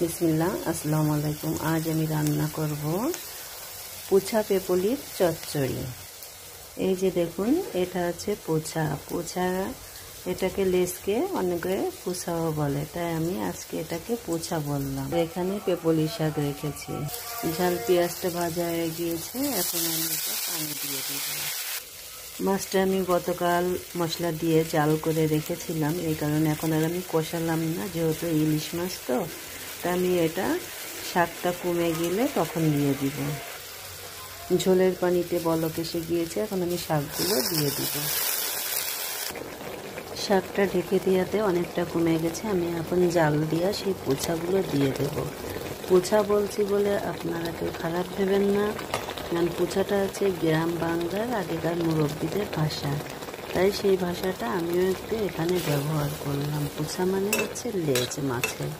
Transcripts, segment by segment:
বিসমিল্লাহ, আসসালামু আলাইকুম। আজ আমি রান্না করব পোচা পেপলির চচ্চড়ি। এই যে দেখুন, এটা আছে পোচা। এটাকে লেসকে অনেকে পোচাও বলে, তাই আমি আজকে এটাকে পোচা বললাম। এখানে পেপলি শাক রেখেছি। ঝাল পেঁয়াজটা ভাজা হয়ে গিয়েছে, এখন আমি এটা পানি দিয়ে দিব। মাছটা আমি গতকাল মশলা দিয়ে জাল করে রেখেছিলাম, এই কারণে এখন আর আমি কষালাম না, যেহেতু ইলিশ মাছ তো। তা আমি এটা শাকটা কমে গেলে তখন দিয়ে দিব। ঝোলের পানিতে বলক এসে গিয়েছে, এখন আমি শাকগুলো দিয়ে দিব। শাকটা ঢেকে দেওয়াতে অনেকটা কমে গেছে, আমি এখন জাল দিয়ে সেই পোচাগুলো দিয়ে দেব। পোচা বলছি বলে আপনারা কেউ খারাপ ভেবেন না, কারণ পোচাটা আছে গ্রাম বাংলার আগেকার মুরব্বীদের ভাষা, তাই সেই ভাষাটা আমিও একটু এখানে ব্যবহার করলাম। পোচা মানে হচ্ছে লেজ মাছের,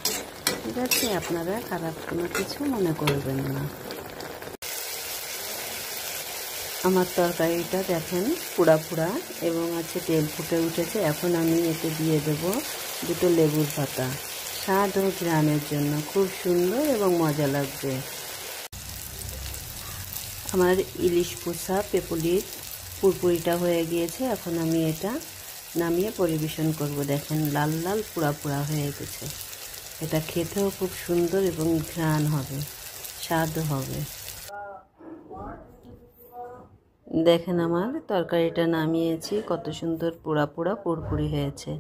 ঠিক আছে? আপনারা খারাপ কোনো কিছু মনে করবেন না। আমার তরকারিটা দেখেন পুড়া পুড়া এবং আছে তেল ফুটে উঠেছে। এখন আমি এতে দিয়ে দেব দুটো লেবুর পাতা, স্বাদ ও ঘ্রাণের জন্য খুব সুন্দর এবং মজা লাগবে। আমার ইলিশ পোচা পেপলির পুরপুরিটা হয়ে গিয়েছে, এখন আমি এটা নামিয়ে পরিবেশন করব। দেখেন লাল লাল পুড়া পুড়া হয়ে গেছে। এটা খেতেও খুব সুন্দর এবং ঘ্রাণ হবে, স্বাদ হবে। দেখেন আমার তরকারিটা নামিয়েছি, কত সুন্দর পোড়া পোড়া পুরপুরি হয়েছে।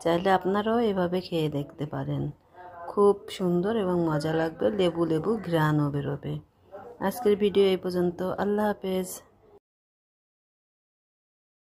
চাইলে আপনারাও এভাবে খেয়ে দেখতে পারেন, খুব সুন্দর এবং মজা লাগবে, লেবু লেবু ঘ্রাণও বেরোবে। আজকের ভিডিও এই পর্যন্ত। আল্লাহ হাফেজ।